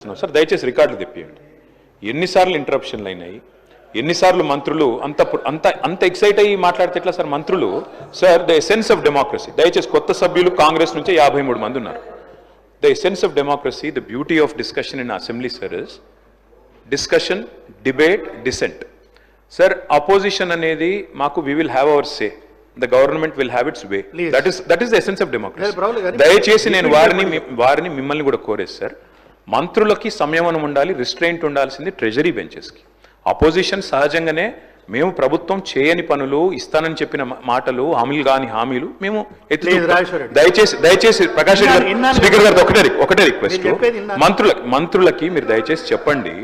Sir దయచేసి రికార్డులు తెప్పియండి. ఎన్నిసార్లు ఇంటరప్షన్లు అయినాయి, ఎన్నిసార్లు మంత్రులు అంత అంత అంత ఎక్సైట్ అయ్యి మాట్లాడితే ఎట్లా సార్ మంత్రులు? Sir the essence of democracy, దయచేసి కొత్త సభ్యులు కాంగ్రెస్ నుంచి 53 మంది ఉన్నారు. The essence of democracy, the beauty of discussion in assembly sir is discussion, debate, dissent. Sir opposition అనేది మాకు we will have our say, the government will have its way. That is the essence of democracy. దయచేసి నేను వారిని మిమ్మల్ని కూడా కోరేది sir, మంత్రులకి సంయమనం ఉండాలి, రిస్ట్రెయింట్ ఉండాల్సింది ట్రెజరీ బెంచెస్కి. అపోజిషన్ సహజంగానే మేము ప్రభుత్వం చేయని పనులు, ఇస్తానని చెప్పిన మాటలు, హామీలు మేము దయచేసి ప్రకాష్ రెడ్డి గారు, స్పీకర్ గారితో ఒకటే రిక్వెస్ట్, మంత్రులకి మీరు దయచేసి చెప్పండి.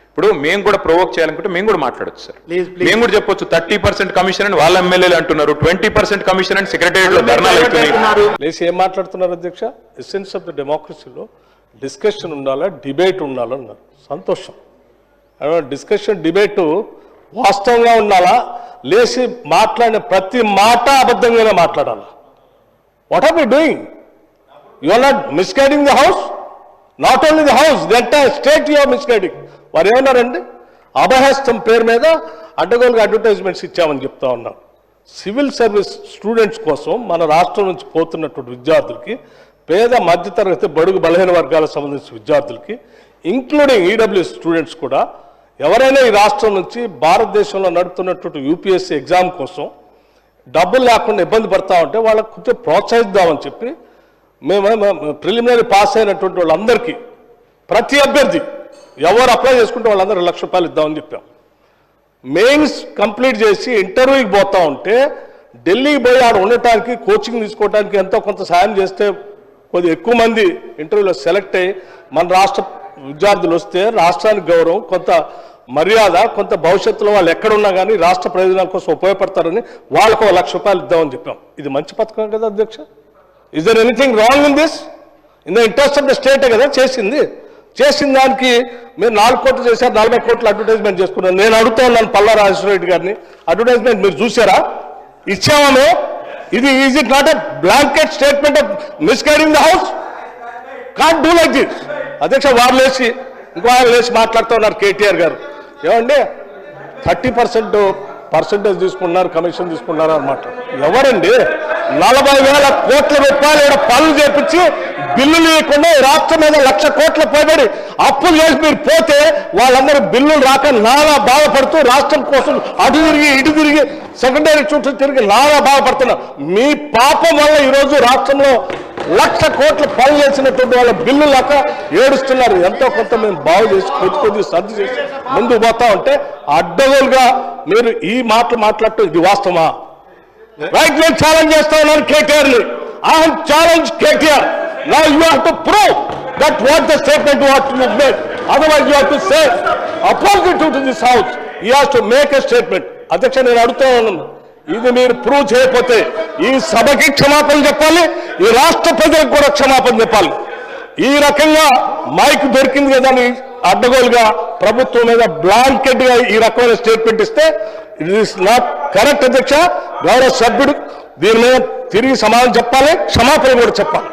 ఇప్పుడు మేము కూడా ప్రొవోక్ చేయాలనుకుంటే మేము కూడా మాట్లాడచ్చు సార్. మేము కూడా చెప్పొచ్చు 30% కమిషన్ అని వాళ్ళ ఎమ్మెల్యేలు అంటున్నారు, 20% కమిషన్ అని సెక్రటేరియట్ లో ధర్నాలు అవుతున్నాయి. ఏం మాట్లాడుతున్నారు అధ్యక్ష? ఎసెన్స్ ఆఫ్ ద డెమోక్రసీలో డిస్కషన్ ఉండాలా, డిబేట్ ఉండాలన్నారు. సంతోషం. డిస్కషన్, డిబేటు వాస్తవంగా ఉండాలా, లేచి మాట్లాడిన ప్రతి మాట అబద్ధంగానే మాట్లాడాలా. What are we doing? You are not misguiding the house, not only the house, the entire state you are misguiding. వారు ఏమన్నారండి? అభయహస్తం పేరు మీద అడ్డగోలుగా అడ్వర్టైజ్మెంట్స్ ఇచ్చామని చెప్తా ఉన్నాం. సివిల్ సర్వీస్ స్టూడెంట్స్ కోసం మన రాష్ట్రం నుంచి పోతున్నటువంటి విద్యార్థులకి, పేద మధ్యతరగతి బడుగు బలహీన వర్గాలకు సంబంధించిన విద్యార్థులకి, ఇంక్లూడింగ్ ఈడబ్ల్యూఎస్ స్టూడెంట్స్ కూడా, ఎవరైనా ఈ రాష్ట్రం నుంచి భారతదేశంలో నడుపుతున్నటువంటి యూపీఎస్సీ ఎగ్జామ్ కోసం డబ్బులు లేకుండా ఇబ్బంది పడతా ఉంటే వాళ్ళకు కొంచెం ప్రోత్సహిద్దామని చెప్పి మేము ప్రిలిమినరీ పాస్ అయినటువంటి వాళ్ళందరికీ, ప్రతి అభ్యర్థి ఎవరు అప్లై చేసుకుంటే వాళ్ళందరూ ₹1,00,000 ఇద్దామని చెప్పాం. మెయిన్స్ కంప్లీట్ చేసి ఇంటర్వ్యూకి పోతా ఉంటే ఢిల్లీకి పోయి ఆడ ఉండటానికి, కోచింగ్ తీసుకోవడానికి ఎంతో కొంత సాయం చేస్తే కొద్దిగా ఎక్కువ మంది ఇంటర్వ్యూలో సెలెక్ట్ అయ్యి మన రాష్ట్ర విద్యార్థులు వస్తే రాష్ట్రానికి గౌరవం, కొంత మర్యాద, కొంత భవిష్యత్తులో వాళ్ళు ఎక్కడున్నా కానీ రాష్ట్ర ప్రయోజనాల కోసం ఉపయోగపడతారని వాళ్ళకు ₹1,00,000 ఇద్దామని చెప్పాం. ఇది మంచి పథకం కదా అధ్యక్ష? Is there anything wrong in this? In the interest of the స్టేటే కదా చేసిన దానికి మీరు 4 కోట్లు చేశారు, 40 కోట్లు అడ్వర్టైజ్మెంట్ చేసుకున్నారు. నేను అడుగుతా ఉన్నాను పల్లా రాజేశ్వర రెడ్డి గారిని, అడ్వర్టైజ్మెంట్ మీరు చూసారా? ఇచ్చామో? ఇది is it not a blanket statement of misguiding the house? Can't do like this. అధ్యక్ష, వారు లేచి ఇంకో ఆయన లేచి మాట్లాడుతూ ఉన్నారు కేటీఆర్ గారు. ఏమండి 30% తీసుకున్నారు, కమిషన్ తీసుకున్నారు అన్నమాట. ఎవరండి 40,000 కోట్ల రూపాయలు పనులు చేపించి బిల్లులు ఇవ్వకుండా రాష్ట్రం మీద 1,00,000 కోట్ల పైబడి అప్పులు చేసి మీరు పోతే వాళ్ళందరూ బిల్లులు రాక నానా బాధపడుతూ రాష్ట్రం కోసం అటు తిరిగి ఇటు తిరిగి సెకండరీ చుట్టూ తిరిగి నానా బాధపడుతున్నారు. మీ పాపం వల్ల ఈరోజు రాష్ట్రంలో 1,00,000 కోట్ల పనులు చేసినటువంటి వాళ్ళ బిల్లు లేక ఏడుస్తున్నారు. ఎంతో కొంత మేము బాగు చేసి కొద్ది సర్ది చేసి ముందుకు పోతా ఉంటే అడ్డగోలుగా మీరు ఈ మాటలు మాట్లాడటం ఇది వాస్తవమా? రైట్, నేను ఛాలెంజ్ చేస్తా ఉన్నాను కేటీఆర్ని. I have challenge KTR. Now you have to prove that what the statement what you made. Otherwise you have to say opposite to this house. He has to make a statement. అధ్యక్ష, నేను అడుగుతా ఉన్నాను, ఇది మీరు prove చేయకపోతే ఈ సభకి క్షమాపణ చెప్పాలి, ఈ రాష్ట్ర ప్రజలకు కూడా క్షమాపణ చెప్పాలి. ఈ రకంగా మైక్ దొరికింది కదా అని అడ్డగోలుగా ప్రభుత్వం మీద బ్లాంకెట్ గా ఈ రకమైన స్టేట్మెంట్ ఇస్తే ఇట్ ఈస్ నాట్ కరెక్ట్. అధ్యక్ష, గౌరవ సభ్యుడు దీని మీద తిరిగి సమాధానం చెప్పాలి, క్షమాపణ కూడా చెప్పాలి.